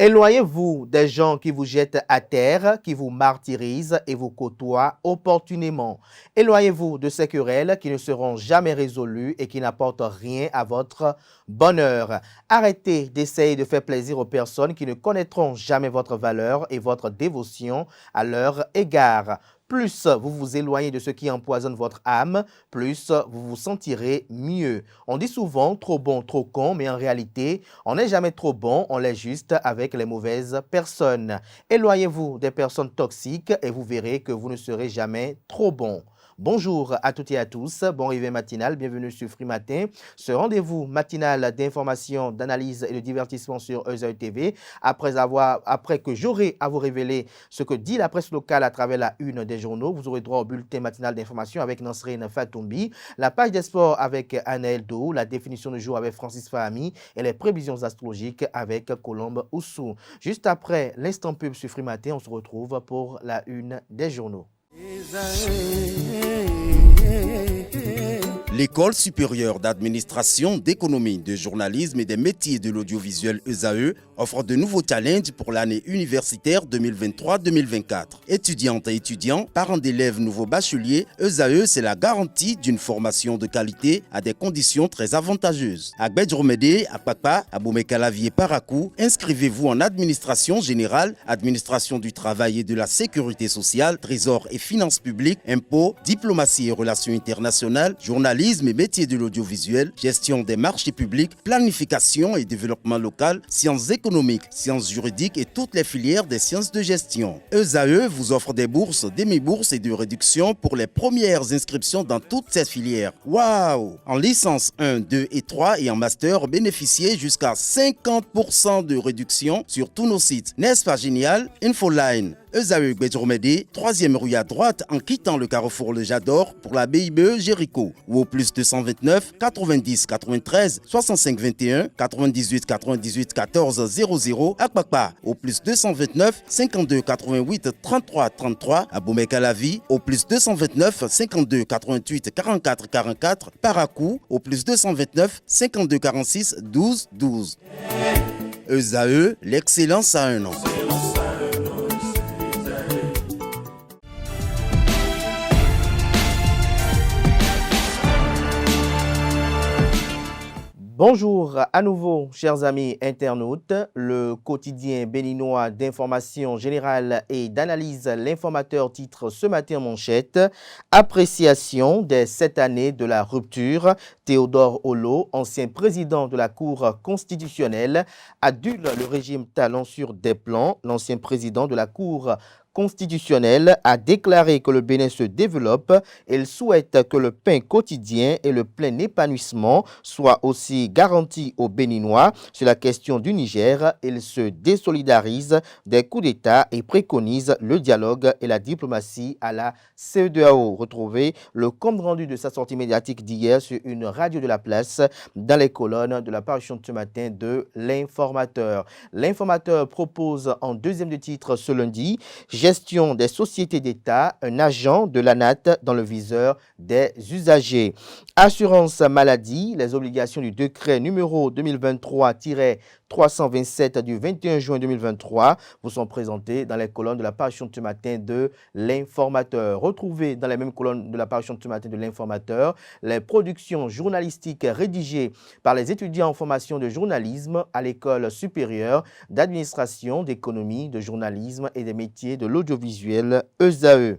Éloignez-vous des gens qui vous jettent à terre, qui vous martyrisent et vous côtoient opportunément. Éloignez-vous de ces querelles qui ne seront jamais résolues et qui n'apportent rien à votre bonheur. Arrêtez d'essayer de faire plaisir aux personnes qui ne connaîtront jamais votre valeur et votre dévotion à leur égard. Plus vous vous éloignez de ce qui empoisonne votre âme, plus vous vous sentirez mieux. On dit souvent trop bon, trop con, mais en réalité, on n'est jamais trop bon, on l'est juste avec les mauvaises personnes. Éloignez-vous des personnes toxiques et vous verrez que vous ne serez jamais trop bon. Bonjour à toutes et à tous, bon réveil matinal, bienvenue sur Free Matin, ce rendez-vous matinal d'information, d'analyse et de divertissement sur EZAE TV. Après que j'aurai à vous révéler ce que dit la presse locale à travers la une des journaux, vous aurez droit au bulletin matinal d'information avec Nansrine Fatoumbi, la page des sports avec Anaël Dou, la définition du jour avec Francis Fahami et les prévisions astrologiques avec Colombe Oussou. Juste après l'instant pub sur Free Matin, on se retrouve pour la une des journaux. L'École supérieure d'administration, d'économie, de journalisme et des métiers de l'audiovisuel EZAE offre de nouveaux challenges pour l'année universitaire 2023-2024. Étudiantes et étudiants, parents d'élèves nouveaux bacheliers, EZAE, c'est la garantie d'une formation de qualité à des conditions très avantageuses. À Gbedjromede, à Papa, à Boumekalavi et Parakou, inscrivez-vous en administration générale, administration du travail et de la sécurité sociale, trésor et finances publiques, impôts, diplomatie et relations internationales, journalisme et métiers de l'audiovisuel, gestion des marchés publics, planification et développement local, sciences économiques, sciences juridiques et toutes les filières des sciences de gestion. EZAE vous offre des bourses, demi-bourses et de réductions pour les premières inscriptions dans toutes ces filières. Waouh! En licence 1, 2 et 3 et en master, bénéficiez jusqu'à 50% de réduction sur tous nos sites. N'est-ce pas génial? Infoline. EZAE Gbedjromede, 3e rue à droite en quittant le carrefour Le Jador pour la BIBE Jéricho ou au plus 229 90 93 65 21 98 98 14 00 à Kpakpa au plus 229 52 88 33 33 à Boumekalavi au plus 229 52 88 44 44 Parakou au plus 229 52 46 12 12. EZAE, l'excellence à un nom. Bonjour à nouveau, chers amis internautes. Le quotidien béninois d'information générale et d'analyse, l'Informateur titre ce matin en manchette « Appréciation des 7 années de la rupture ». Théodore Olo, ancien président de la Cour constitutionnelle, adule le régime Talon sur des plans. L'ancien président de la Cour constitutionnel a déclaré que le Bénin se développe. Il souhaite que le pain quotidien et le plein épanouissement soient aussi garantis aux Béninois. Sur la question du Niger, il se désolidarise des coups d'État et préconise le dialogue et la diplomatie à la CEDEAO. Retrouvez le compte rendu de sa sortie médiatique d'hier sur une radio de la place dans les colonnes de la parution de ce matin de l'Informateur. L'Informateur propose en deuxième de titre ce lundi gestion des sociétés d'État, un agent de l'ANAT dans le viseur des usagers. Assurance maladie, les obligations du décret numéro 2023-327 du 21 juin 2023 vous sont présentées dans les colonnes de la parution de ce matin de l'Informateur. Retrouvez dans les mêmes colonnes de la parution de ce matin de l'Informateur les productions journalistiques rédigées par les étudiants en formation de journalisme à l'École supérieure d'administration, d'économie, de journalisme et des métiers de l'audiovisuel EZAE.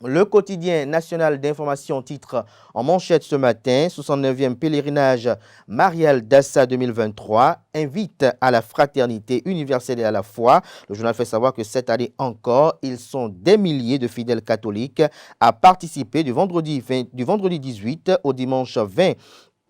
Le quotidien national d'information titre en manchette ce matin, 69e pèlerinage Marial Dassa 2023 invite à la fraternité universelle et à la foi. Le journal fait savoir que cette année encore, ils sont des milliers de fidèles catholiques à participer du vendredi 18 au dimanche 20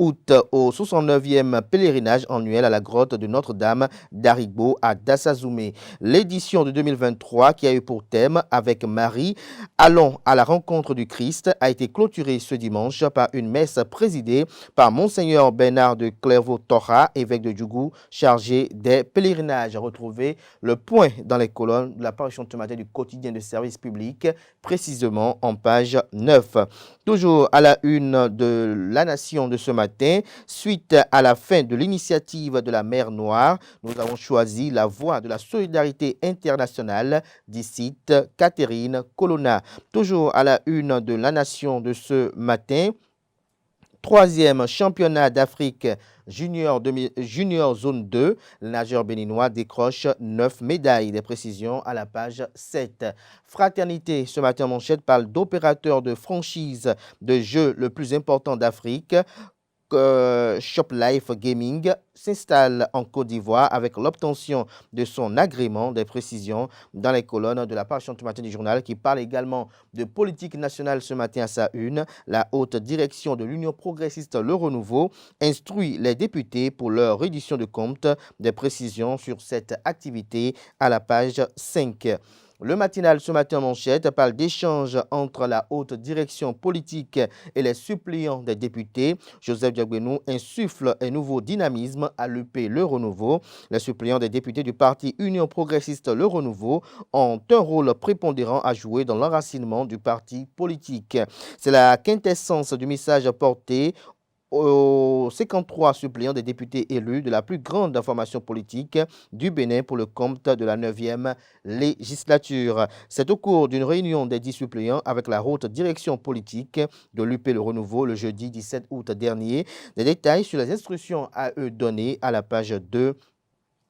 août au 69e pèlerinage annuel à la grotte de Notre-Dame d'Arigbo à Dassazoumé. L'édition de 2023 qui a eu pour thème « Avec Marie, allons à la rencontre du Christ » a été clôturée ce dimanche par une messe présidée par Monseigneur Bernard de Clairvaux-Torra, évêque de Djougou, chargé des pèlerinages. Retrouvez le point dans les colonnes de la parution de ce matin du quotidien de service public, précisément en page 9. Toujours à la une de La Nation de ce matin, matin. Suite à la fin de l'initiative de la mer Noire, nous avons choisi la voie de la solidarité internationale, dit Catherine Colonna. Toujours à la une de La Nation de ce matin, 3e championnat d'Afrique junior zone 2, le nageur béninois décroche 9 médailles. Des précisions à la page 7. Fraternité, ce matin en manchette, parle d'opérateur de franchise de jeu le plus important d'Afrique. ShopLife Gaming s'installe en Côte d'Ivoire avec l'obtention de son agrément. Des précisions dans les colonnes de la page ce matin du journal qui parle également de politique nationale ce matin à sa une. La haute direction de l'Union progressiste Le Renouveau instruit les députés pour leur reddition de compte. Des précisions sur cette activité à la page 5. Le matinal ce matin en manchette parle d'échanges entre la haute direction politique et les suppléants des députés. Joseph Diagbénou insuffle un nouveau dynamisme à l'UP Le Renouveau. Les suppléants des députés du parti Union progressiste Le Renouveau ont un rôle prépondérant à jouer dans l'enracinement du parti politique. C'est la quintessence du message porté aux 53 suppléants des députés élus de la plus grande formation politique du Bénin pour le compte de la 9e législature. C'est au cours d'une réunion des 10 suppléants avec la haute direction politique de l'UP Le Renouveau le jeudi 17 août dernier. Des détails sur les instructions à eux données à la page 2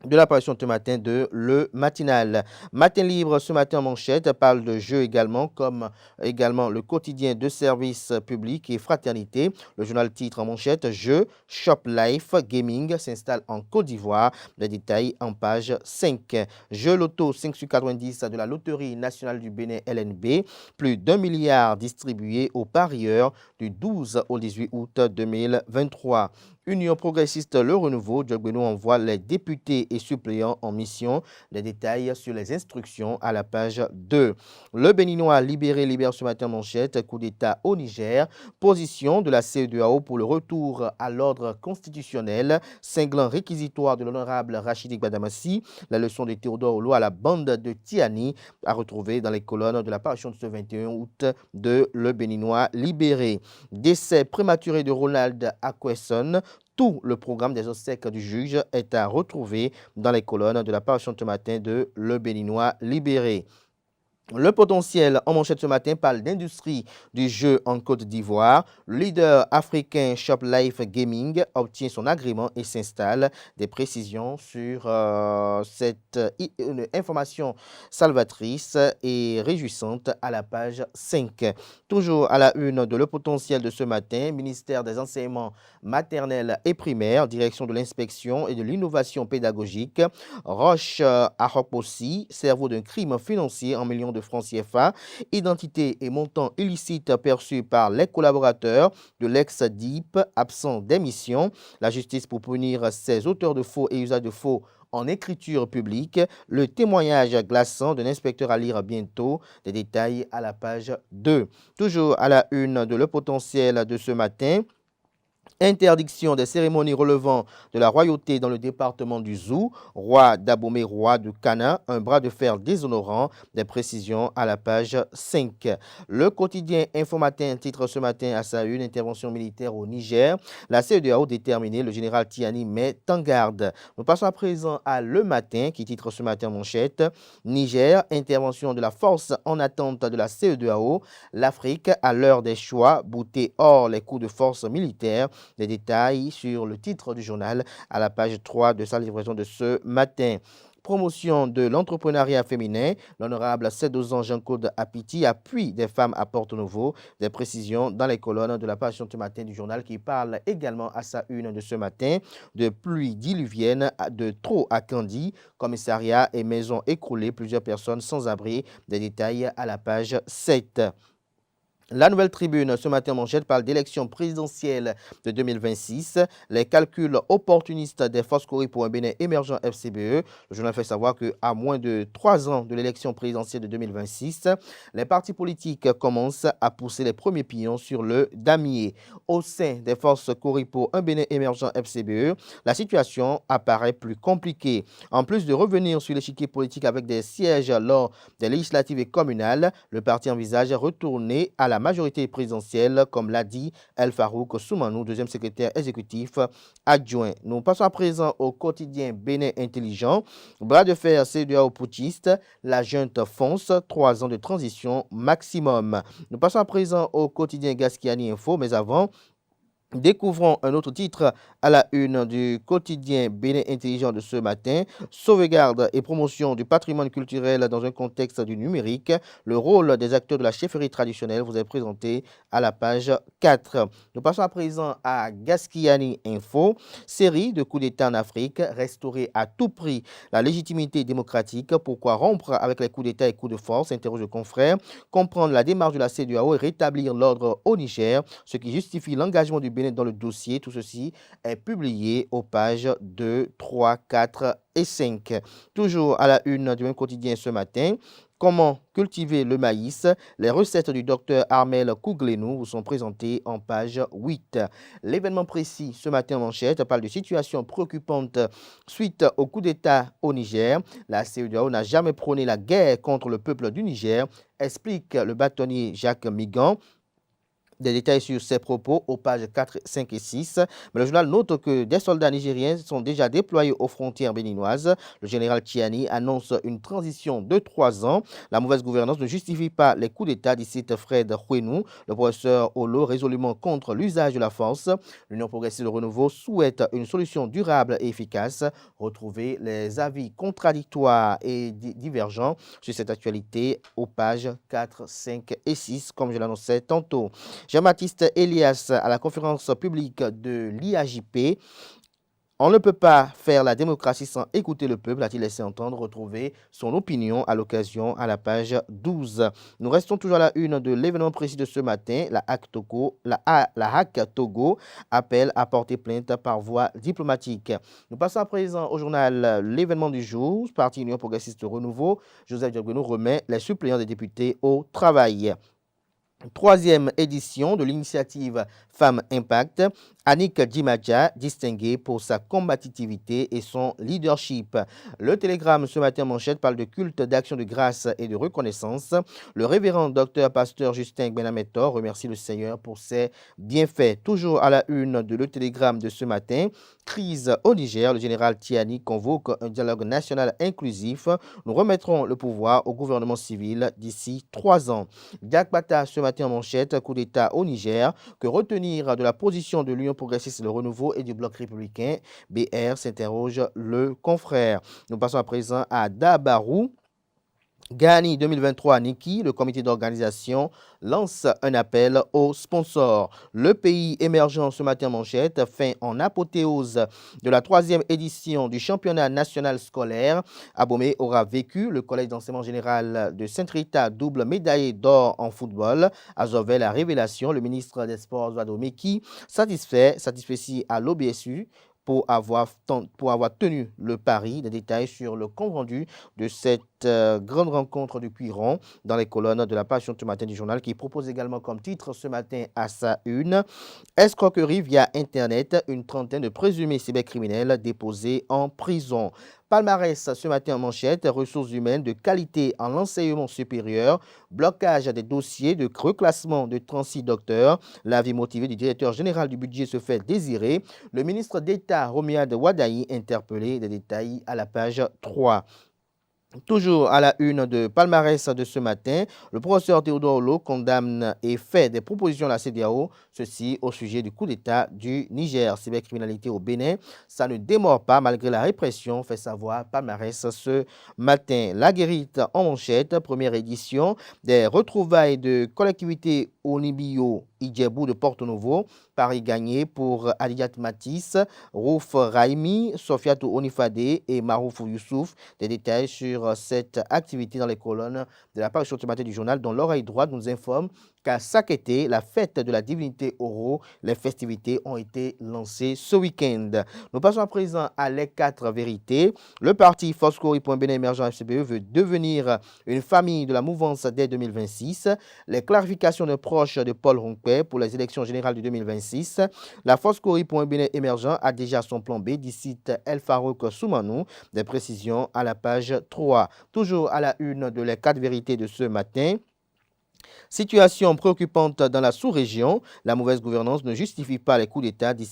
de l'apparition ce matin de Le Matinal. Matin libre ce matin en manchette parle de jeux également, comme également le quotidien de service public et fraternité. Le journal titre en manchette Jeux, ShopLife Gaming s'installe en Côte d'Ivoire. Les détails en page 5. Jeux loto 5 sur 90 de la Loterie nationale du Bénin LNB. Plus d'1 milliard distribués aux parieurs du 12 au 18 août 2023. Union progressiste Le Renouveau, Diagbénou envoie les députés et suppléants en mission. Les détails sur les instructions à la page 2. Le Béninois libère ce matin manchette, coup d'État au Niger. Position de la CEDEAO pour le retour à l'ordre constitutionnel. Cinglant réquisitoire de l'honorable Rachidi Gbadamassi. La leçon de Théodore Olo à la bande de Tiani à retrouver dans les colonnes de la parution de ce 21 août de Le Béninois libéré. Décès prématuré de Ronald Akwesson. Tout le programme des obsèques du juge est à retrouver dans les colonnes de la parution ce matin de Le Béninois libéré. Le potentiel en manchette ce matin parle d'industrie du jeu en Côte d'Ivoire. Le leader africain ShopLife Gaming obtient son agrément et s'installe. Des précisions sur cette information salvatrice et réjouissante à la page 5. Toujours à la une de Le Potentiel de ce matin, ministère des enseignements maternels et primaires, direction de l'inspection et de l'innovation pédagogique. Roche Ahopossi, cerveau d'un crime financier en millions de francs CFA, identité et montant illicite perçus par les collaborateurs de l'ex-DIP absent d'émission. La justice pour punir ces auteurs de faux et usage de faux en écriture publique. Le témoignage glaçant d'un inspecteur à lire bientôt. Des détails à la page 2. Toujours à la une de Le Potentiel de ce matin. Interdiction des cérémonies relevant de la royauté dans le département du Zou. Roi d'Abomey, roi de Cana, un bras de fer déshonorant. Des précisions à la page 5. Le quotidien Infomatin titre ce matin à sa une intervention militaire au Niger. La CEDEAO déterminée, le général Tiani met en garde. Nous passons à présent à Le Matin qui titre ce matin manchette. Niger, intervention de la force en attente de la CEDEAO. L'Afrique à l'heure des choix, boutée hors les coups de force militaires. Des détails sur le titre du journal à la page 3 de sa livraison de ce matin. Promotion de l'entrepreneuriat féminin, l'honorable Sédozan Jean-Claude Apiti, appui des femmes à Porto-Novo. Des précisions dans les colonnes de la page ce matin du journal qui parle également à sa une de ce matin de pluie diluvienne de trop à Candy, commissariat et maisons écroulées, plusieurs personnes sans abri. Des détails à la page 7. La Nouvelle Tribune, ce matin manchette, parle d'élection présidentielle de 2026, les calculs opportunistes des forces Corée pour un Bénin émergent FCBE. Le journal fait savoir qu'à moins de 3 ans de l'élection présidentielle de 2026, les partis politiques commencent à pousser les premiers pions sur le damier. Au sein des forces Corée pour un Bénin émergent FCBE, la situation apparaît plus compliquée. En plus de revenir sur l'échiquier politique avec des sièges lors des législatives et communales, le parti envisage retourner à la majorité présidentielle, comme l'a dit El Farouk Soumanou, deuxième secrétaire exécutif adjoint. Nous passons à présent au quotidien Bénin Intelligent. Bras de fer CEDEAO putschiste, la junte fonce, 3 ans de transition maximum. Nous passons à présent au quotidien Gaskiani Info, mais avant, découvrons un autre titre à la une du quotidien Bénin Intelligent de ce matin. Sauvegarde et promotion du patrimoine culturel dans un contexte du numérique. Le rôle des acteurs de la chefferie traditionnelle vous est présenté à la page 4. Nous passons à présent à Gaskiani Info. Série de coups d'État en Afrique. Restaurer à tout prix la légitimité démocratique. Pourquoi rompre avec les coups d'État et coups de force, interroge le confrère. Comprendre la démarche de la CEDEAO et rétablir l'ordre au Niger, ce qui justifie l'engagement du Bénin dans le dossier. Tout ceci est publié aux pages 2, 3, 4 et 5. Toujours à la une du même quotidien ce matin. Comment cultiver le maïs? Les recettes du docteur Armel Kouglenou vous sont présentées en page 8. L'événement précis ce matin en manchette parle de situation préoccupante suite au coup d'État au Niger. La CEDEAO n'a jamais prôné la guerre contre le peuple du Niger, explique le bâtonnier Jacques Migan. Des détails sur ces propos aux pages 4, 5 et 6. Mais le journal note que des soldats nigériens sont déjà déployés aux frontières béninoises. Le général Tiani annonce une transition de 3 ans. La mauvaise gouvernance ne justifie pas les coups d'État, dit Fred Huenou. Le professeur Olo, résolument contre l'usage de la force. L'Union progressiste de renouveau souhaite une solution durable et efficace. Retrouvez les avis contradictoires et divergents sur cette actualité aux pages 4, 5 et 6, comme je l'annonçais tantôt. Jean-Baptiste Elias à la conférence publique de l'IAJP. On ne peut pas faire la démocratie sans écouter le peuple, a-t-il laissé entendre. Retrouver son opinion à l'occasion à la page 12. Nous restons toujours à la une de l'événement précis de ce matin. La HAC Togo appelle à porter plainte par voie diplomatique. Nous passons à présent au journal L'événement du jour. Parti Union progressiste renouveau, Joseph Diogbenou remet les suppléants des députés au travail. 3e édition de l'initiative Femmes Impact. Annick Djimadja, distinguée pour sa combativité et son leadership. Le Télégramme ce matin en manchette parle de culte d'action de grâce et de reconnaissance. Le révérend docteur pasteur Justin Benametor remercie le Seigneur pour ses bienfaits. Toujours à la une de Le Télégramme de ce matin, crise au Niger. Le général Tiani convoque un dialogue national inclusif. Nous remettrons le pouvoir au gouvernement civil d'ici 3 ans. Jack Bata ce matin en manchette, coup d'État au Niger. Que retenir de la position de l'Union progressiste, le renouveau et du bloc républicain? BR s'interroge le confrère. Nous passons à présent à Dabarou. Gani 2023 Niki, le comité d'organisation, lance un appel aux sponsors. Le pays émergent ce matin en manchette, fin en apothéose de la 3e édition du championnat national scolaire. Abomey aura vécu. Le collège d'enseignement général de Saint-Rita, double médaillé d'or en football. Azovel, la révélation. Le ministre des Sports, Ouado Meki, satisfait à l'OBSU pour avoir tenu le pari. Des détails sur le compte rendu de cette grande rencontre de Cuiron dans les colonnes de la page ce matin du journal, qui propose également comme titre ce matin à sa une: escroquerie via Internet, une trentaine de présumés cybercriminels déposés en prison. Palmarès ce matin en manchette, ressources humaines de qualité en enseignement supérieur, blocage des dossiers de reclassement de 36 docteurs. L'avis motivé du directeur général du budget se fait désirer. Le ministre d'État Romiade Wadaï interpellé. Des détails à la page 3. Toujours à la une de Palmarès de ce matin, le professeur Théodore Olo condamne et fait des propositions à la CEDEAO, ceci au sujet du coup d'État du Niger. Cybercriminalité au Bénin, ça ne démord pas malgré la répression, fait savoir Palmarès ce matin. La guérite en manchette, première édition des retrouvailles de collectivités Onibio Idjebou de Porto-Novo. Paris gagné pour Adiat Matisse, Rouf Raimi, Sofiatou Onifade et Marouf Youssouf. Des détails sur cette activité dans les colonnes de la page sur matin du journal, dont l'oreille droite nous informe qu'à Sakété, la fête de la divinité Oro, les festivités ont été lancées ce week-end. Nous passons à présent à les 4 vérités. Le parti Foscori.Bénin Émergent FCBE veut devenir une famille de la mouvance dès 2026. Les clarifications de proches de Paul Ronquet pour les élections générales de 2026. La Foscori.Bénin Émergent a déjà son plan B, d'ici El Farouk Soumanou. Des précisions à la page 3. Toujours à la une de les 4 vérités de ce matin. Situation préoccupante dans la sous-région. La mauvaise gouvernance ne justifie pas les coups d'État, dit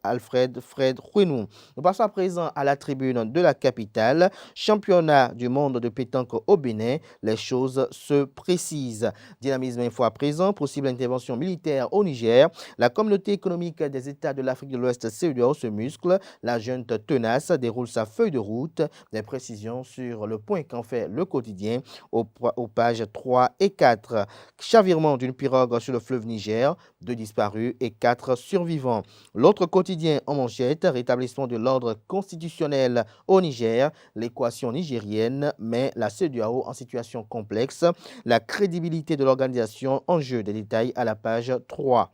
Alfred Fred Huenou. Nous passons à présent à la tribune de la capitale. Championnat du monde de pétanque au Bénin. Les choses se précisent. Dynamisme info à présent. Possible intervention militaire au Niger. La communauté économique des États de l'Afrique de l'Ouest, CEDEAO, se muscle. La junte tenace déroule sa feuille de route. Des précisions sur le point qu'en fait le quotidien aux pages 3 et 4. Chavirement d'une pirogue sur le fleuve Niger, 2 disparus et 4 survivants. L'autre quotidien en manchette, rétablissement de l'ordre constitutionnel au Niger, l'équation nigérienne met la CEDEAO en situation complexe, la crédibilité de l'organisation en jeu, des détails à la page 3.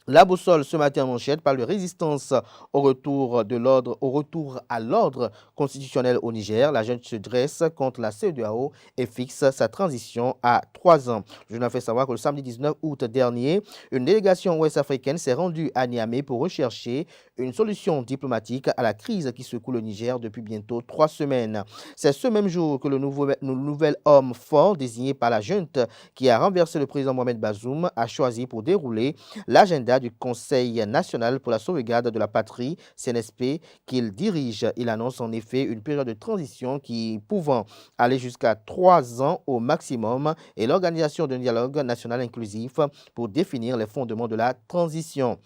La boussole ce matin en manchette parle de résistance au retour à l'ordre constitutionnel au Niger. La junte se dresse contre la CEDEAO et fixe sa transition à 3 ans. Je vous fait savoir que le samedi 19 août dernier, une délégation ouest-africaine s'est rendue à Niamey pour rechercher une solution diplomatique à la crise qui secoue le Niger depuis bientôt 3 semaines. C'est ce même jour que le nouvel homme fort désigné par la junte qui a renversé le président Mohamed Bazoum a choisi pour dérouler l'agenda du Conseil national pour la sauvegarde de la patrie, CNSP, qu'il dirige. Il annonce en effet une période de transition qui pouvant aller jusqu'à 3 ans au maximum et l'organisation d'un dialogue national inclusif pour définir les fondements de la transition.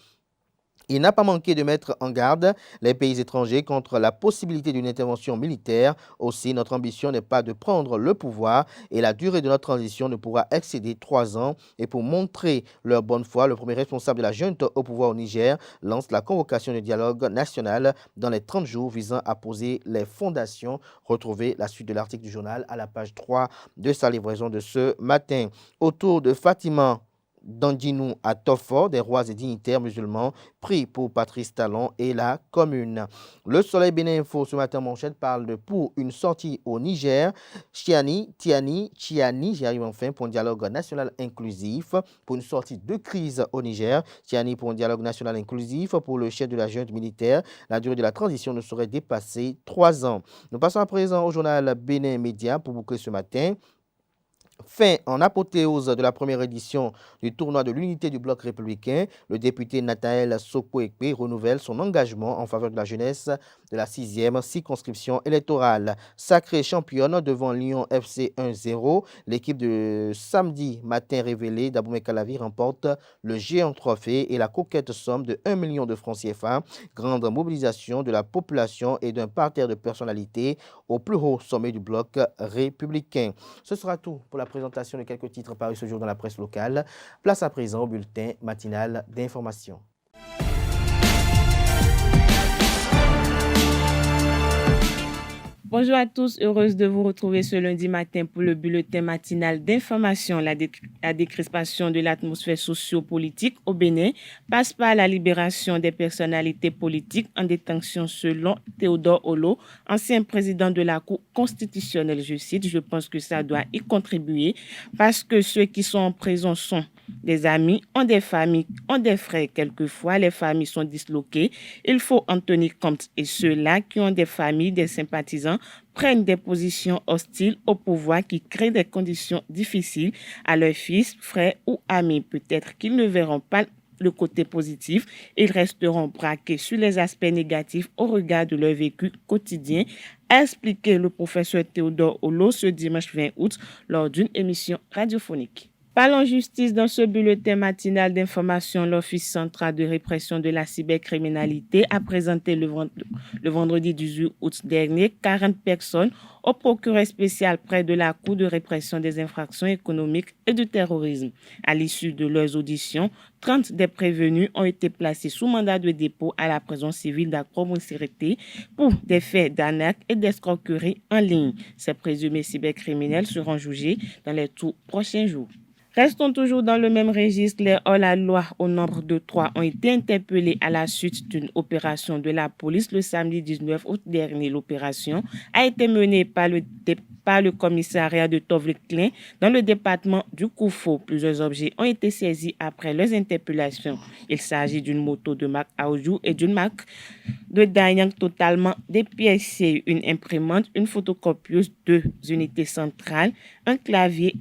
Il n'a pas manqué de mettre en garde les pays étrangers contre la possibilité d'une intervention militaire. Aussi, notre ambition n'est pas de prendre le pouvoir et la durée de notre transition ne pourra excéder 3 ans. Et pour montrer leur bonne foi, le premier responsable de la junte au pouvoir au Niger lance la convocation du dialogue national dans les 30 jours visant à poser les fondations. Retrouvez la suite de l'article du journal à la page 3 de sa livraison de ce matin. Autour de Fatima Dandinou à Tofo, des rois et dignitaires musulmans pris pour Patrice Talon et la commune. Le Soleil Bénin Info ce matin manchette parle de pour une sortie au Niger. Chiani, j'y arrive enfin pour un dialogue national inclusif, pour une sortie de crise au Niger. Chiani pour un dialogue national inclusif, pour le chef de la junte militaire. La durée de la transition ne saurait dépasser 3 ans. Nous passons à présent au journal Bénin Média pour boucler ce matin. Fin en apothéose de la première édition du tournoi de l'unité du bloc républicain, le député Nathaël Sokwe-Ekpe renouvelle son engagement en faveur de la jeunesse de la 6e circonscription électorale. Sacrée championne devant Lyon FC 1-0, l'équipe de samedi matin révélée d'Aboumé Calavi remporte le géant trophée et la coquette somme de 1 million de francs CFA. Grande mobilisation de la population et d'un parterre de personnalités au plus haut sommet du bloc républicain. Ce sera tout pour la présentation de quelques titres parus ce jour dans la presse locale. Place à présent au bulletin matinal d'information. Bonjour à tous, heureuse de vous retrouver ce lundi matin pour le bulletin matinal d'information. La décrispation de l'atmosphère socio-politique au Bénin passe par la libération des personnalités politiques en détention selon Théodore Olo, ancien président de la Cour constitutionnelle. Je cite, je pense que ça doit y contribuer parce que ceux qui sont en prison sont des amis, ont des familles, ont des frères. Quelquefois, les familles sont disloquées. Il faut en tenir compte. Et ceux-là qui ont des familles, des sympathisants, prennent des positions hostiles au pouvoir qui créent des conditions difficiles à leurs fils, frères ou amis. Peut-être qu'ils ne verront pas le côté positif, ils resteront braqués sur les aspects négatifs au regard de leur vécu quotidien, a expliqué le professeur Théodore Olo ce dimanche 20 août lors d'une émission radiophonique. Parlons justice dans ce bulletin matinal d'information. L'Office central de répression de la cybercriminalité a présenté le vendredi 18 août dernier 40 personnes au procureur spécial près de la Cour de répression des infractions économiques et du terrorisme. À l'issue de leurs auditions, 30 des prévenus ont été placés sous mandat de dépôt à la prison civile d'Akromou-Sirete pour des faits d'arnaque et d'escroquerie en ligne. Ces présumés cybercriminels seront jugés dans les tout prochains jours. Restons toujours dans le même registre. Les hors-la-loi au nombre de 3 ont été interpellés à la suite d'une opération de la police le samedi 19 août dernier. L'opération a été menée par le commissariat de Tovle-Klein dans le département du Koufo. Plusieurs objets ont été saisis après leurs interpellations. Il s'agit d'une moto de marque Aoujou et d'une marque de Danyang totalement dépiécée, une imprimante, une photocopieuse, 2 unités centrales, un clavier,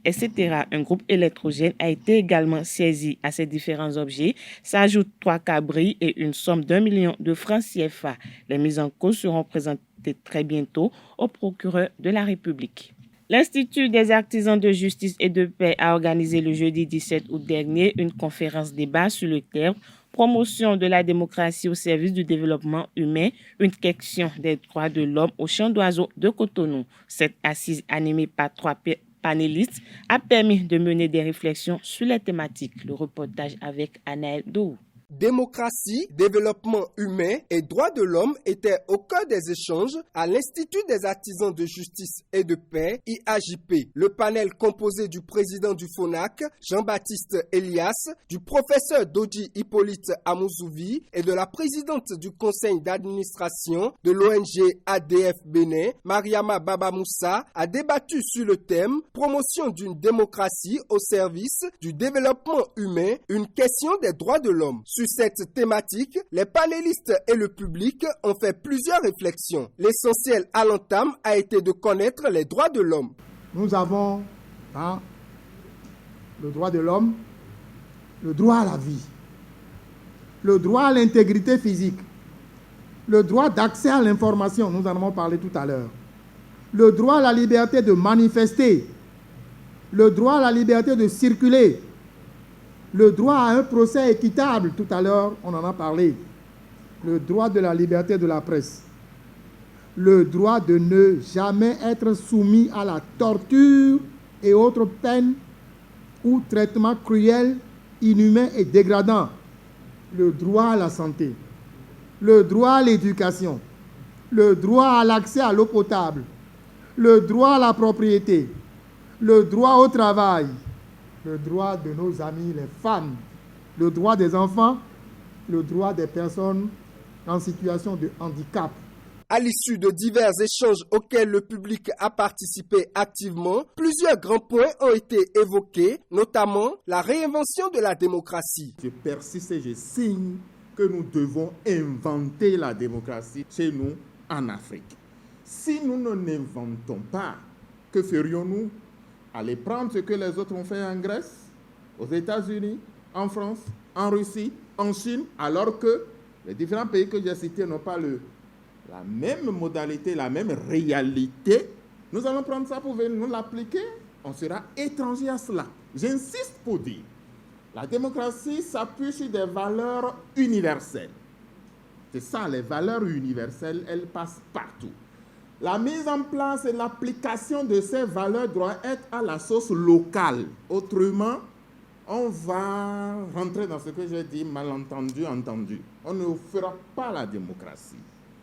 etc. Un groupe électrogène a été également saisi à ces différents objets. S'ajoutent 3 cabris et une somme d'1 million de francs CFA. Les mises en cause seront présentées très bientôt au procureur de la République. L'Institut des artisans de justice et de paix a organisé le jeudi 17 août dernier une conférence débat sur le thème « Promotion de la démocratie au service du développement humain, une question des droits de l'homme au champ d'oiseaux de Cotonou ». Cette assise animée par 3 panélistes a permis de mener des réflexions sur les thématiques. Le reportage avec Anaël Dou. Démocratie, développement humain et droits de l'homme étaient au cœur des échanges à l'Institut des artisans de justice et de paix, IAJP. Le panel composé du président du FONAC, Jean-Baptiste Elias, du professeur Dodji Hippolyte Amouzouvi et de la présidente du conseil d'administration de l'ONG ADF Bénin, Mariama Baba Moussa, a débattu sur le thème « Promotion d'une démocratie au service du développement humain, une question des droits de l'homme ». Sur cette thématique, les panélistes et le public ont fait plusieurs réflexions. L'essentiel à l'entame a été de connaître les droits de l'homme. Nous avons le droit de l'homme, le droit à la vie, le droit à l'intégrité physique, le droit d'accès à l'information, nous en avons parlé tout à l'heure, le droit à la liberté de manifester, le droit à la liberté de circuler, le droit à un procès équitable, tout à l'heure on en a parlé, le droit de la liberté de la presse, le droit de ne jamais être soumis à la torture et autres peines ou traitements cruels, inhumains et dégradants, le droit à la santé, le droit à l'éducation, le droit à l'accès à l'eau potable, le droit à la propriété, le droit au travail, le droit de nos amis les femmes, le droit des enfants, le droit des personnes en situation de handicap. À l'issue de divers échanges auxquels le public a participé activement, plusieurs grands points ont été évoqués, notamment la réinvention de la démocratie. Je persiste et je signe que nous devons inventer la démocratie chez nous en Afrique. Si nous ne l'inventons pas, que ferions-nous? Aller prendre ce que les autres ont fait en Grèce, aux États-Unis, en France, en Russie, en Chine, alors que les différents pays que j'ai cités n'ont pas la même modalité, la même réalité. Nous allons prendre ça pour venir nous l'appliquer. On sera étranger à cela. J'insiste pour dire, la démocratie s'appuie sur des valeurs universelles. C'est ça, les valeurs universelles, elles passent partout. La mise en place et l'application de ces valeurs doit être à la sauce locale. Autrement, on va rentrer dans ce que j'ai dit, malentendu, entendu. On ne fera pas la démocratie.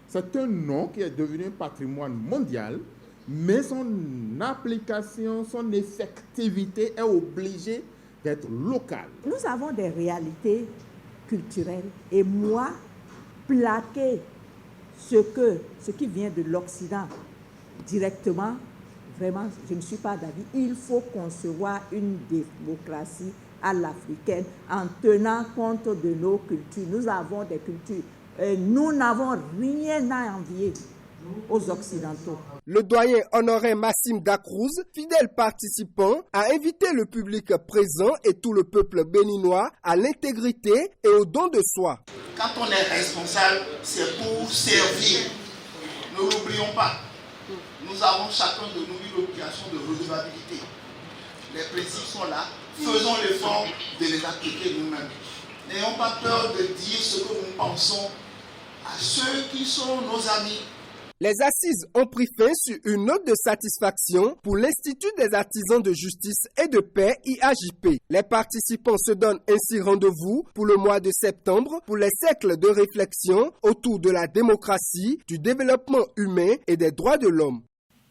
C'est un nom qui est devenu un patrimoine mondial, mais son application, son effectivité est obligée d'être locale. Nous avons des réalités culturelles et moi, plaquer ce qui vient de l'Occident directement, vraiment, je ne suis pas d'avis. Il faut concevoir une démocratie à l'africaine en tenant compte de nos cultures. Nous avons des cultures. Nous n'avons rien à envier aux Occidentaux. Le doyen honoraire Massim Dacruz, fidèle participant, a invité le public présent et tout le peuple béninois à l'intégrité et au don de soi. Quand on est responsable, c'est pour servir. Ne l'oublions pas. Nous avons chacun de nous une obligation de redevabilité. Les principes sont là. Faisons l'effort de les appliquer nous-mêmes. N'ayons pas peur de dire ce que nous pensons à ceux qui sont nos amis. Les assises ont pris fin sur une note de satisfaction pour l'Institut des artisans de justice et de paix IAJP. Les participants se donnent ainsi rendez-vous pour le mois de septembre pour les cercles de réflexion autour de la démocratie, du développement humain et des droits de l'homme.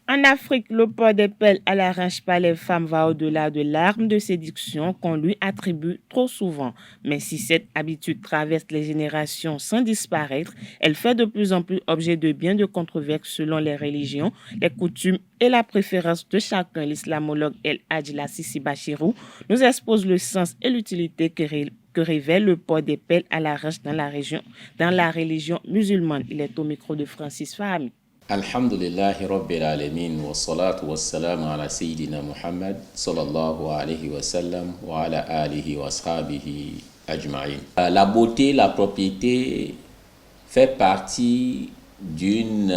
En Afrique, le port des pelles à l'arrache par les femmes va au-delà de l'arme de séduction qu'on lui attribue trop souvent. Mais si cette habitude traverse les générations sans disparaître, elle fait de plus en plus objet de bien de controverses selon les religions, les coutumes et la préférence de chacun. L'islamologue El Hadj Lassisi Bachirou nous expose le sens et l'utilité que révèle le port des pelles à l'arrache dans la religion musulmane. Il est au micro de Francis Fahmi. Alhamdulillahi Rabbil Alamin wa salatu wa salam ala Sayyidina Muhammad sallallahu alayhi wa sallam wa ala alihi wa ashabihi ajma'in. La beauté, la propriété fait partie d'une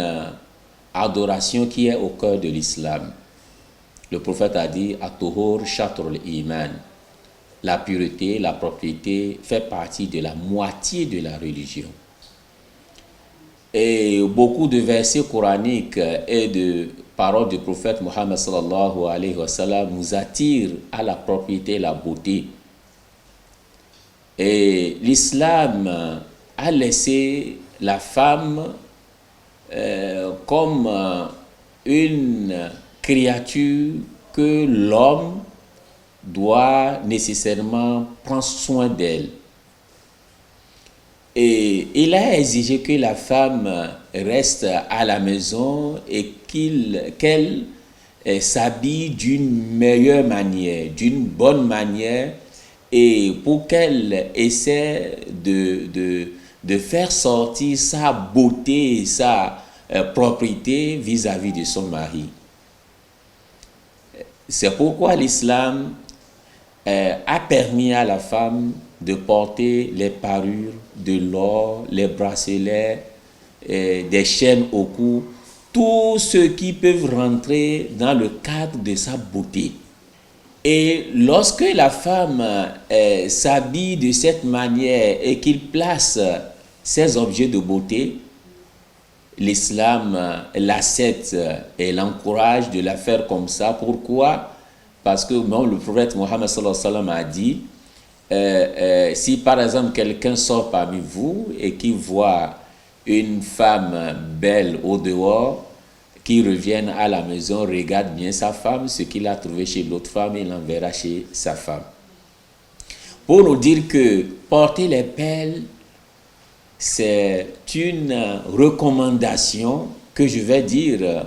adoration qui est au cœur de l'islam. Le prophète a dit « At-tuhur shatrul iman ». La pureté, la propriété fait partie de la moitié de la religion. Et beaucoup de versets coraniques et de paroles du prophète Mohammed sallallahu alayhi wa sallam nous attirent à la propriété et la beauté. Et l'islam a laissé la femme comme une créature que l'homme doit nécessairement prendre soin d'elle. Et il a exigé que la femme reste à la maison et qu'elle s'habille d'une meilleure manière, d'une bonne manière, et pour qu'elle essaie de faire sortir sa beauté et sa propriété vis-à-vis de son mari. C'est pourquoi l'islam a permis à la femme de porter les parures, de l'or, les bracelets, des chaînes au cou, tout ce qui peuvent rentrer dans le cadre de sa beauté. Et lorsque la femme s'habille de cette manière et qu'il place ces objets de beauté, l'islam l'accepte et l'encourage de la faire comme ça. Pourquoi? Parce que même le prophète Mohammed sallallahu alayhi wa sallam a dit si par exemple quelqu'un sort parmi vous et qui voit une femme belle au dehors, qui revienne à la maison, regarde bien sa femme, ce qu'il a trouvé chez l'autre femme, il l'enverra chez sa femme. Pour nous dire que porter les perles, c'est une recommandation que je vais dire,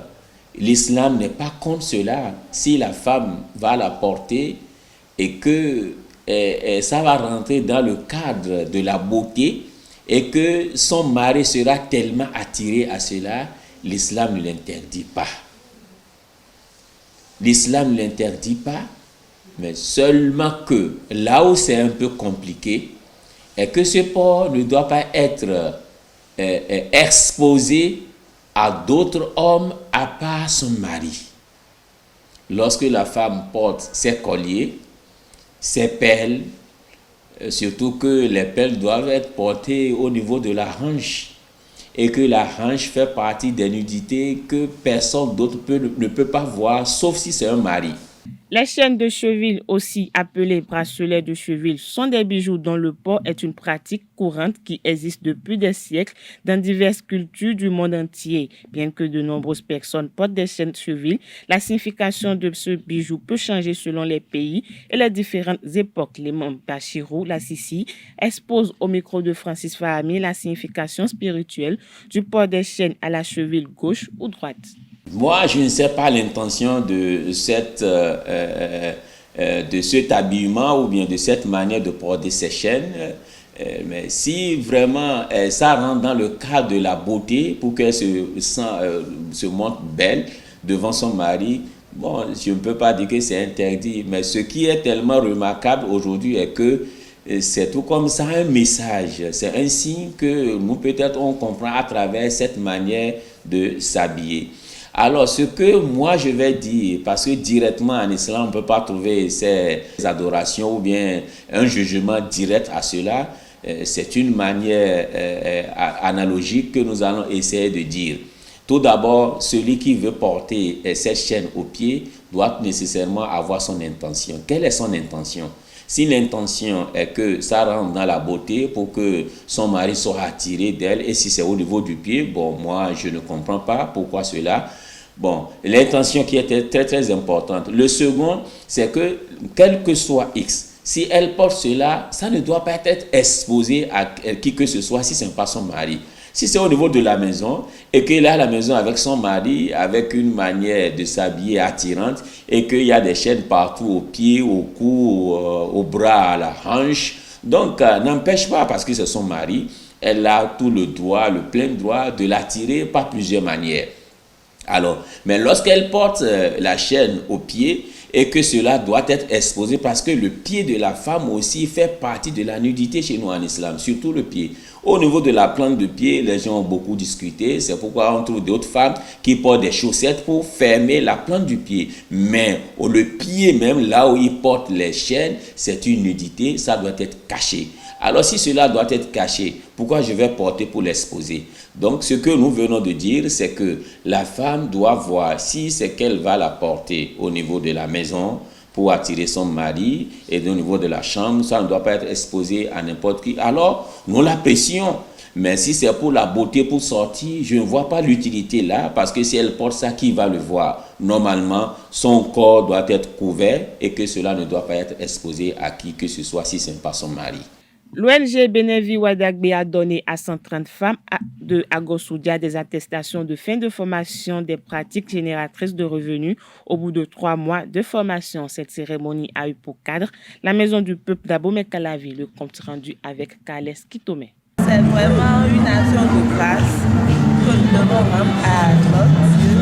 l'islam n'est pas contre cela. Si la femme va la porter et que ça va rentrer dans le cadre de la beauté et que son mari sera tellement attiré à cela, l'islam ne l'interdit pas. L'islam ne l'interdit pas, mais seulement que là où c'est un peu compliqué, est que ce port ne doit pas être exposé à d'autres hommes à part son mari. Lorsque la femme porte ses colliers, ses perles, surtout que les perles doivent être portées au niveau de la hanche, et que la hanche fait partie des nudités que personne d'autre ne peut pas voir, sauf si c'est un mari. Les chaînes de cheville, aussi appelées bracelets de cheville, sont des bijoux dont le port est une pratique courante qui existe depuis des siècles dans diverses cultures du monde entier. Bien que de nombreuses personnes portent des chaînes de cheville, la signification de ce bijou peut changer selon les pays et les différentes époques. L'imam Bachirou Lassisi expose au micro de Francis Fahami la signification spirituelle du port des chaînes à la cheville gauche ou droite. Moi, je ne sais pas l'intention de cet habillement ou bien de cette manière de porter ces chaînes, mais si vraiment ça rentre dans le cadre de la beauté pour qu'elle se montre belle devant son mari, bon, je ne peux pas dire que c'est interdit, mais ce qui est tellement remarquable aujourd'hui est que c'est tout comme ça un message, c'est un signe que nous peut-être on comprend à travers cette manière de s'habiller. Alors, ce que moi je vais dire, parce que directement en islam, on ne peut pas trouver ces adorations ou bien un jugement direct à cela, c'est une manière analogique que nous allons essayer de dire. Tout d'abord, celui qui veut porter cette chaîne au pied doit nécessairement avoir son intention. Quelle est son intention? Si l'intention est que ça rentre dans la beauté pour que son mari soit attiré d'elle, et si c'est au niveau du pied, bon, moi, je ne comprends pas pourquoi cela. Bon, l'intention qui était très, très importante. Le second, c'est que, quel que soit X, si elle porte cela, ça ne doit pas être exposé à qui que ce soit si ce n'est pas son mari. Si c'est au niveau de la maison et qu'elle est à la maison avec son mari, avec une manière de s'habiller attirante et qu'il y a des chaînes partout aux pieds, au cou, au bras, à la hanche, donc n'empêche pas parce que c'est son mari, elle a tout le droit, le plein droit de l'attirer par plusieurs manières. Alors, mais lorsqu'elle porte la chaîne au pied et que cela doit être exposé parce que le pied de la femme aussi fait partie de la nudité chez nous en islam, surtout le pied. Au niveau de la plante de pied, les gens ont beaucoup discuté, c'est pourquoi on trouve d'autres femmes qui portent des chaussettes pour fermer la plante du pied. Mais le pied même, là où ils portent les chaînes, c'est une nudité, ça doit être caché. Alors si cela doit être caché, pourquoi je vais porter pour l'exposer? Donc ce que nous venons de dire, c'est que la femme doit voir si c'est qu'elle va la porter au niveau de la maison pour attirer son mari et au niveau de la chambre, ça ne doit pas être exposé à n'importe qui. Alors nous l'apprécions. Mais si c'est pour la beauté, pour sortir, je ne vois pas l'utilité là, parce que si elle porte ça, qui va le voir? Normalement, son corps doit être couvert et que cela ne doit pas être exposé à qui que ce soit si ce n'est pas son mari. L'ONG Benevi Wadagbe a donné à 130 femmes de Agosoudia des attestations de fin de formation des pratiques génératrices de revenus au bout de 3 mois de formation. Cette cérémonie a eu pour cadre la Maison du Peuple d'Abomey-Calavi. Le compte rendu avec Kales Kitome. C'est vraiment une action de grâce que nous devons rendre à notre Dieu.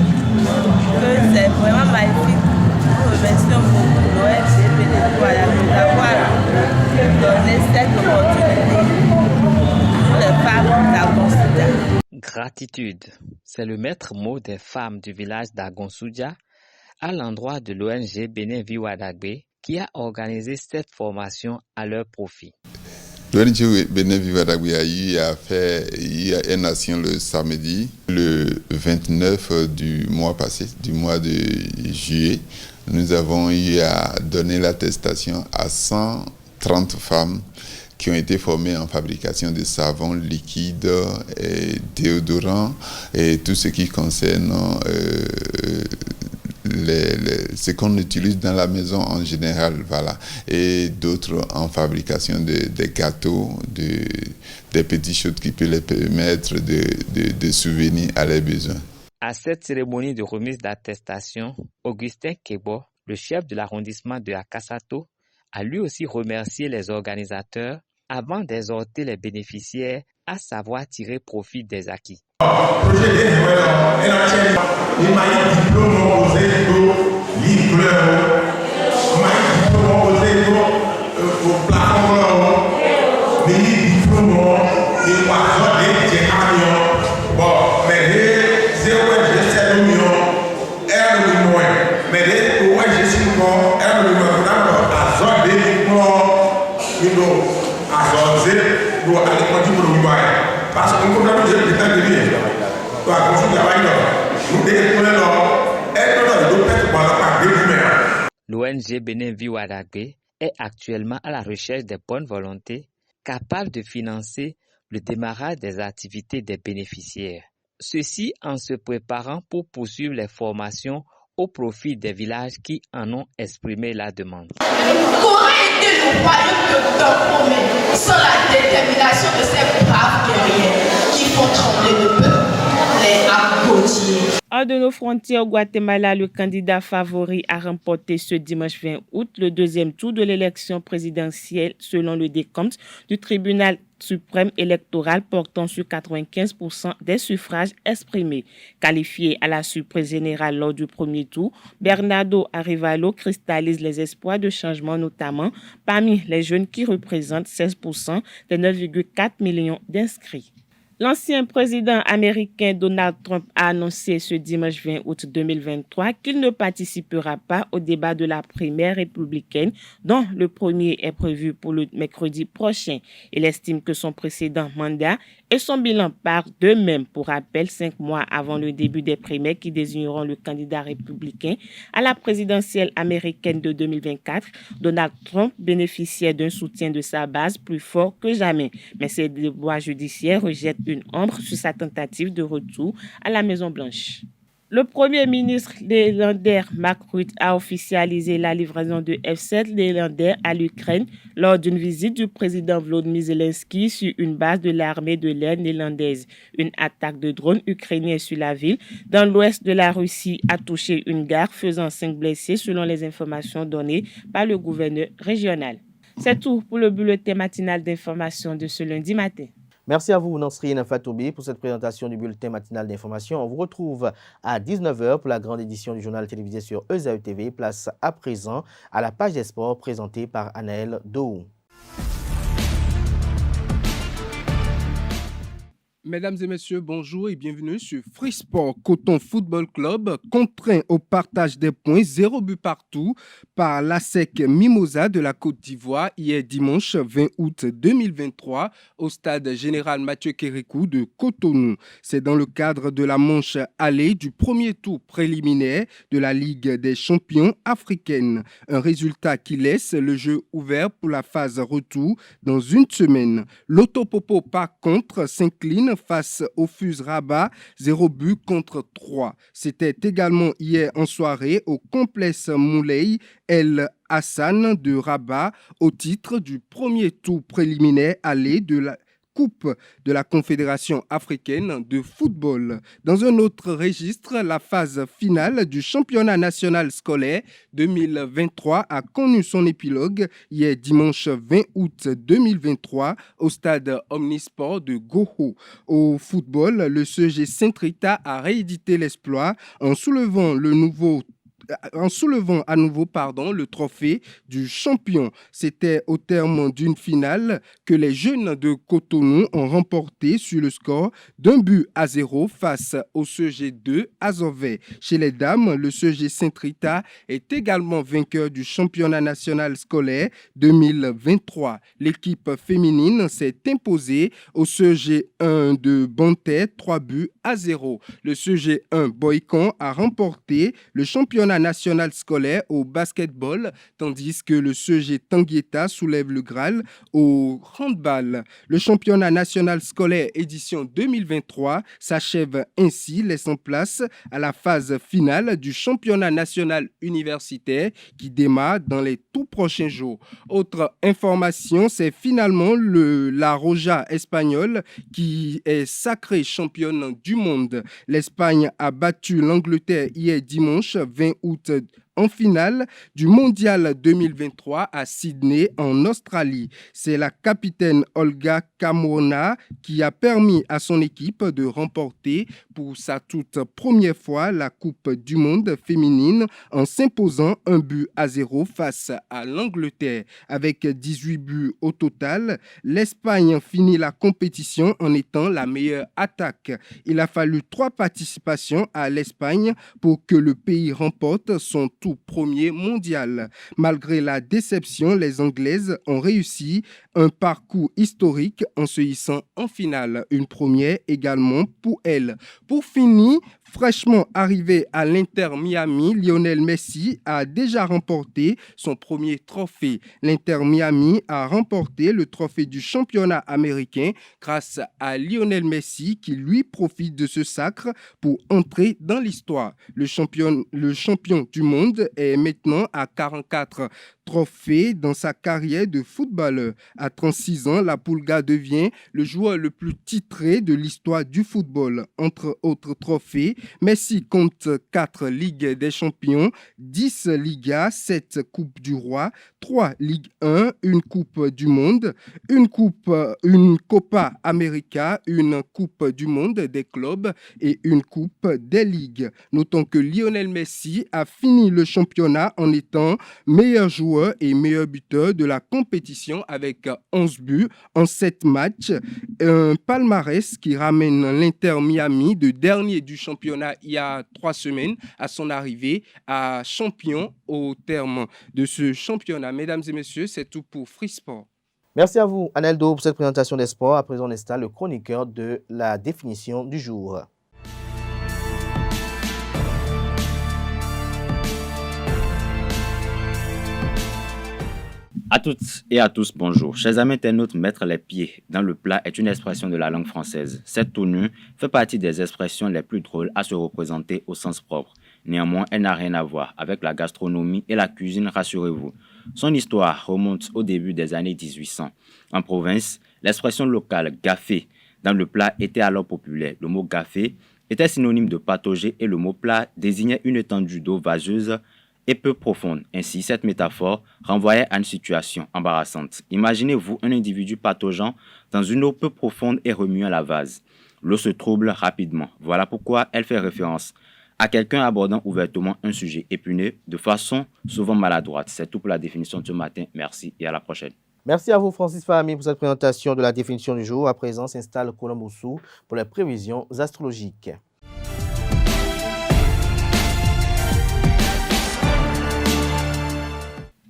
Que c'est vraiment magnifique. Nous remercions beaucoup l'ONG Benevi Wadagbe d'avoir donné cette opportunité pour les femmes d'Agonsoudia. Gratitude, c'est le maître mot des femmes du village d'Agonsoudia à l'endroit de l'ONG Benevi Wadagbe qui a organisé cette formation à leur profit. L'ONG Benevi Wadagbe a eu une action le samedi, le 29 du mois passé, du mois de juillet. Nous avons eu à donner l'attestation à 130 femmes qui ont été formées en fabrication de savons liquides, et déodorants et tout ce qui concerne ce qu'on utilise dans la maison en général, voilà, et d'autres en fabrication des gâteaux, des petites choses qui peuvent les permettre de souvenir à leurs besoins. À cette cérémonie de remise d'attestation, Augustin Kebo, le chef de l'arrondissement de Akasato, a lui aussi remercié les organisateurs avant d'exhorter les bénéficiaires à savoir tirer profit des acquis. L'ONG Benevi Wadagbe est actuellement à la recherche des bonnes volontés capables de financer le démarrage des activités des bénéficiaires. Ceci en se préparant pour poursuivre les formations au profit des villages qui en ont exprimé la demande. Qu'aurait été le royaume de Dahomey sans la détermination de ces braves guerriers qui font trembler le peuple, les Agodiers. Hors de nos frontières, au Guatemala, le candidat favori a remporté ce dimanche 20 août le deuxième tour de l'élection présidentielle selon le décompte du tribunal suprême électoral portant sur 95% des suffrages exprimés. Qualifié à la surprise générale lors du premier tour, Bernardo Arevalo cristallise les espoirs de changement, notamment parmi les jeunes qui représentent 16% des 9,4 millions d'inscrits. L'ancien président américain Donald Trump a annoncé ce dimanche 20 août 2023 qu'il ne participera pas au débat de la primaire républicaine dont le premier est prévu pour le mercredi prochain. Il estime que son précédent mandat et son bilan partent d'eux-mêmes. Pour rappel, 5 mois avant le début des primaires qui désigneront le candidat républicain à la présidentielle américaine de 2024, Donald Trump bénéficiait d'un soutien de sa base plus fort que jamais. Mais ses déboires judiciaires rejettent une ombre sur sa tentative de retour à la Maison-Blanche. Le Premier ministre néerlandais Mark Rutte a officialisé la livraison de F-16 néerlandais à l'Ukraine lors d'une visite du président Volodymyr Zelensky sur une base de l'armée de l'air néerlandaise. Une attaque de drones ukrainiens sur la ville dans l'ouest de la Russie a touché une gare faisant 5 blessés selon les informations données par le gouverneur régional. C'est tout pour le bulletin matinal d'information de ce lundi matin. Merci à vous, Nansrine Fatoubi, pour cette présentation du bulletin matinal d'information. On vous retrouve à 19h pour la grande édition du journal télévisé sur ESAE TV. Place à présent à la page des sports présentée par Anaël Dou. Mesdames et messieurs, bonjour et bienvenue sur Free Sport Coton Football Club, contraint au partage des points, 0 but partout par l'ASEC Mimosa de la Côte d'Ivoire hier dimanche 20 août 2023 au stade général Mathieu Kérékou de Cotonou. C'est dans le cadre de la manche allée du premier tour préliminaire de la Ligue des champions africaine. Un résultat qui laisse le jeu ouvert pour la phase retour dans une semaine. L'Autopopo par contre s'incline face au FUS Rabat, 0 but contre 3. C'était également hier en soirée au complexe Moulay El Hassan de Rabat au titre du premier tour préliminaire aller de la Coupe de la Confédération africaine de football. Dans un autre registre, la phase finale du championnat national scolaire 2023 a connu son épilogue hier dimanche 20 août 2023 au stade Omnisport de Goho. Au football, le CG Saint-Rita a réédité l'exploit en soulevant à nouveau le trophée du champion. C'était au terme d'une finale que les jeunes de Cotonou ont remporté sur le score d'1-0 face au CG2 Azové. Chez les dames, le CG Saint-Rita est également vainqueur du championnat national scolaire 2023. L'équipe féminine s'est imposée au CG1 de Bantais 3-0. Le CG1 Boycon a remporté le championnat national scolaire au basketball, tandis que le CG Tanguieta soulève le Graal au handball. Le championnat national scolaire édition 2023 s'achève ainsi, laissant place à la phase finale du championnat national universitaire qui démarre dans les tout prochains jours. Autre information, c'est finalement la Roja espagnole qui est sacrée championne du monde. L'Espagne a battu l'Angleterre hier dimanche 20 août en finale du mondial 2023 à Sydney en Australie. C'est la capitaine Olga Carmona qui a permis à son équipe de remporter pour sa toute première fois la Coupe du monde féminine en s'imposant 1-0 face à l'Angleterre. Avec 18 buts au total, l'Espagne finit la compétition en étant la meilleure attaque. Il a fallu 3 participations à l'Espagne pour que le pays remporte son tout premier mondial. Malgré la déception, les Anglaises ont réussi un parcours historique en se hissant en finale. Une première également pour elles. Pour finir, fraîchement arrivé à l'Inter Miami, Lionel Messi a déjà remporté son premier trophée. L'Inter Miami a remporté le trophée du championnat américain grâce à Lionel Messi qui lui profite de ce sacre pour entrer dans l'histoire. Le champion du monde est maintenant à 44 trophées dans sa carrière de footballeur. À 36 ans, la Pulga devient le joueur le plus titré de l'histoire du football. Entre autres trophées, Messi compte 4 Ligues des champions, 10 Ligas, 7 Coupes du Roi, 3 Ligue 1, une Coupe du Monde, une Copa América, une Coupe du Monde des clubs et une Coupe des ligues. Notons que Lionel Messi a fini le championnat en étant meilleur joueur et meilleur buteur de la compétition avec 11 buts en 7 matchs. Un palmarès qui ramène l'Inter Miami de dernier du championnat il y a 3 semaines à son arrivée à champion au terme de ce championnat. Mesdames et messieurs, c'est tout pour Free Sport. Merci à vous, Aneldo, pour cette présentation des sports. À présent, on installe le chroniqueur de la définition du jour. À toutes et à tous, bonjour. Chers amis internautes, mettre les pieds dans le plat est une expression de la langue française. Cette tenue fait partie des expressions les plus drôles à se représenter au sens propre. Néanmoins, elle n'a rien à voir avec la gastronomie et la cuisine, rassurez-vous. Son histoire remonte au début des années 1800. En province, l'expression locale « gaffé » dans le plat était alors populaire. Le mot « gaffé » était synonyme de patauger et le mot « plat » désignait une étendue d'eau vaseuse et peu profonde. Ainsi, cette métaphore renvoyait à une situation embarrassante. Imaginez-vous un individu pataugeant dans une eau peu profonde et remuant la vase. L'eau se trouble rapidement. Voilà pourquoi elle fait référence à quelqu'un abordant ouvertement un sujet épineux de façon souvent maladroite. C'est tout pour la définition de ce matin. Merci et à la prochaine. Merci à vous, Francis Fahmy, pour cette présentation de la définition du jour. À présent, s'installe Colombossou pour les prévisions astrologiques.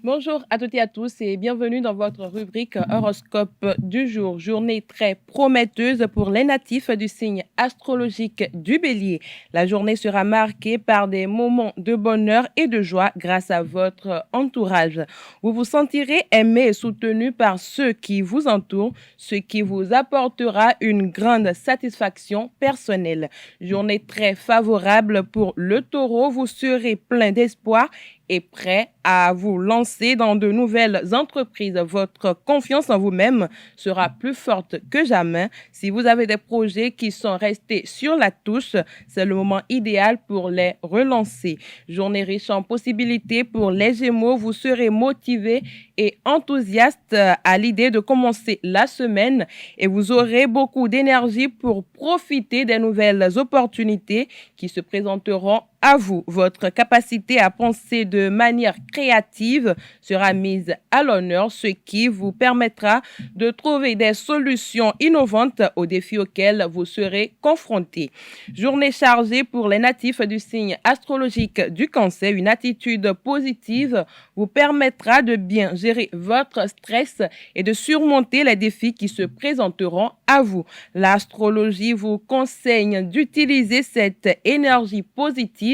Bonjour à toutes et à tous et bienvenue dans votre rubrique horoscope du jour. Journée très prometteuse pour les natifs du signe astrologique du Bélier. La journée sera marquée par des moments de bonheur et de joie grâce à votre entourage. Vous vous sentirez aimé et soutenu par ceux qui vous entourent, ce qui vous apportera une grande satisfaction personnelle. Journée très favorable pour le Taureau. Vous serez plein d'espoir et prêt à vous lancer dans de nouvelles entreprises. Votre confiance en vous-même sera plus forte que jamais. Si vous avez des projets qui sont restés sur la touche, c'est le moment idéal pour les relancer. Journée riche en possibilités pour les Gémeaux. Vous serez motivé et enthousiaste à l'idée de commencer la semaine et vous aurez beaucoup d'énergie pour profiter des nouvelles opportunités qui se présenteront à vous. Votre capacité à penser de manière créative sera mise à l'honneur, ce qui vous permettra de trouver des solutions innovantes aux défis auxquels vous serez confrontés. Journée chargée pour les natifs du signe astrologique du Cancer. Une attitude positive vous permettra de bien gérer votre stress et de surmonter les défis qui se présenteront à vous. L'astrologie vous conseille d'utiliser cette énergie positive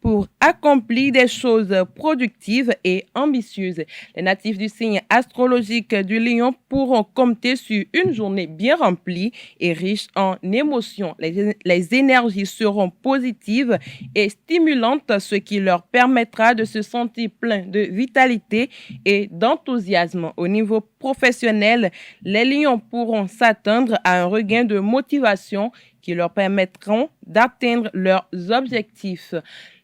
pour accomplir des choses productives et ambitieuses. Les natifs du signe astrologique du Lion pourront compter sur une journée bien remplie et riche en émotions. Les énergies seront positives et stimulantes, ce qui leur permettra de se sentir plein de vitalité et d'enthousiasme. Au niveau professionnel, les Lions pourront s'attendre à un regain de motivation qui leur permettront d'atteindre leurs objectifs.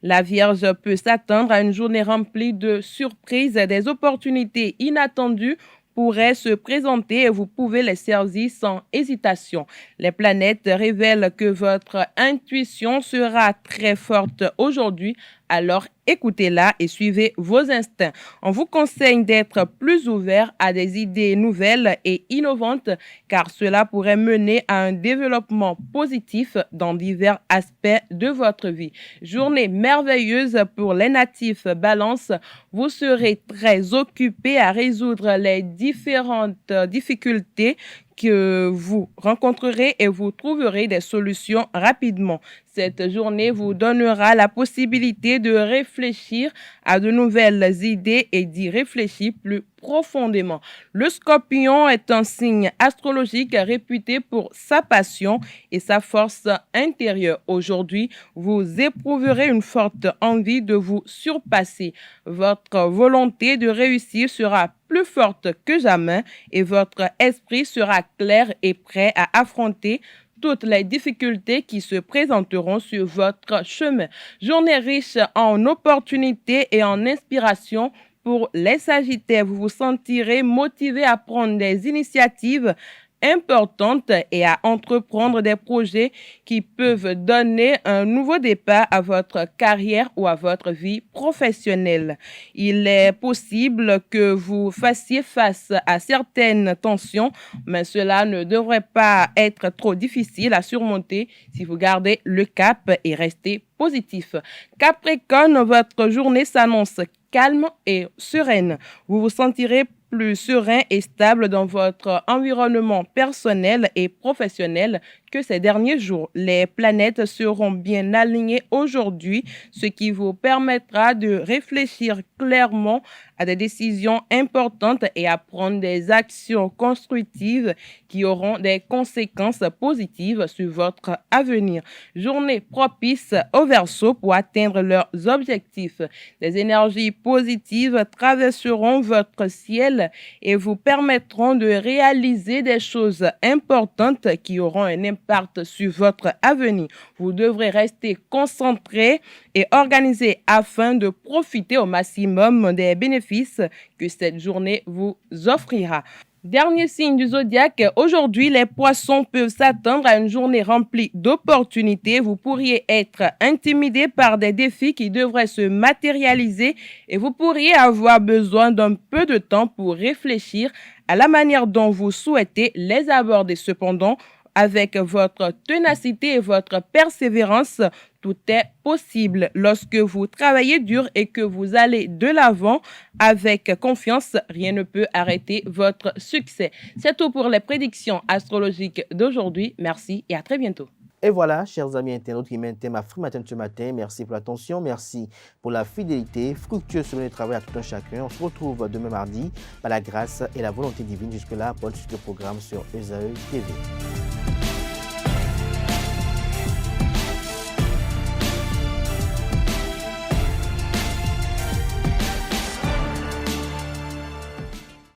La Vierge peut s'attendre à une journée remplie de surprises. Des opportunités inattendues pourraient se présenter et vous pouvez les saisir sans hésitation. Les planètes révèlent que votre intuition sera très forte aujourd'hui, alors écoutez-la et suivez vos instincts. On vous conseille d'être plus ouvert à des idées nouvelles et innovantes car cela pourrait mener à un développement positif dans divers aspects de votre vie. Journée merveilleuse pour les natifs Balance. Vous serez très occupés à résoudre les différentes difficultés que vous rencontrerez et vous trouverez des solutions rapidement. Cette journée vous donnera la possibilité de réfléchir à de nouvelles idées et d'y réfléchir plus profondément. Le Scorpion est un signe astrologique réputé pour sa passion et sa force intérieure. Aujourd'hui, vous éprouverez une forte envie de vous surpasser. Votre volonté de réussir sera plus forte que jamais et votre esprit sera clair et prêt à affronter toutes les difficultés qui se présenteront sur votre chemin. Journée riche en opportunités et en inspiration pour les Sagittaires. Vous vous sentirez motivé à prendre des initiatives importantes et à entreprendre des projets qui peuvent donner un nouveau départ à votre carrière ou à votre vie professionnelle. Il est possible que vous fassiez face à certaines tensions, mais cela ne devrait pas être trop difficile à surmonter si vous gardez le cap et restez positif. Capricorne, votre journée s'annonce calme et sereine. Vous vous sentirez plus serein et stable dans votre environnement personnel et professionnel que ces derniers jours. Les planètes seront bien alignées aujourd'hui, ce qui vous permettra de réfléchir clairement à des décisions importantes et à prendre des actions constructives qui auront des conséquences positives sur votre avenir. Journée propice au Verseau pour atteindre leurs objectifs. Des énergies positives traverseront votre ciel et vous permettront de réaliser des choses importantes qui auront un impact sur votre avenir. Vous devrez rester concentré et organisé afin de profiter au maximum des bénéfices que cette journée vous offrira. Dernier signe du zodiaque, aujourd'hui les poissons peuvent s'attendre à une journée remplie d'opportunités. Vous pourriez être intimidé par des défis qui devraient se matérialiser et vous pourriez avoir besoin d'un peu de temps pour réfléchir à la manière dont vous souhaitez les aborder. Cependant, avec votre ténacité et votre persévérance, tout est possible. Lorsque vous travaillez dur et que vous allez de l'avant avec confiance, rien ne peut arrêter votre succès. C'est tout pour les prédictions astrologiques d'aujourd'hui. Merci et à très bientôt. Et voilà, chers amis internautes qui maintiennent ma Free Matin ce matin. Merci pour l'attention, merci pour la fidélité. Fructueuse semaine de travail à tout un chacun. On se retrouve demain mardi par la grâce et la volonté divine. Jusque-là, bonne suite de programme sur ESAE TV.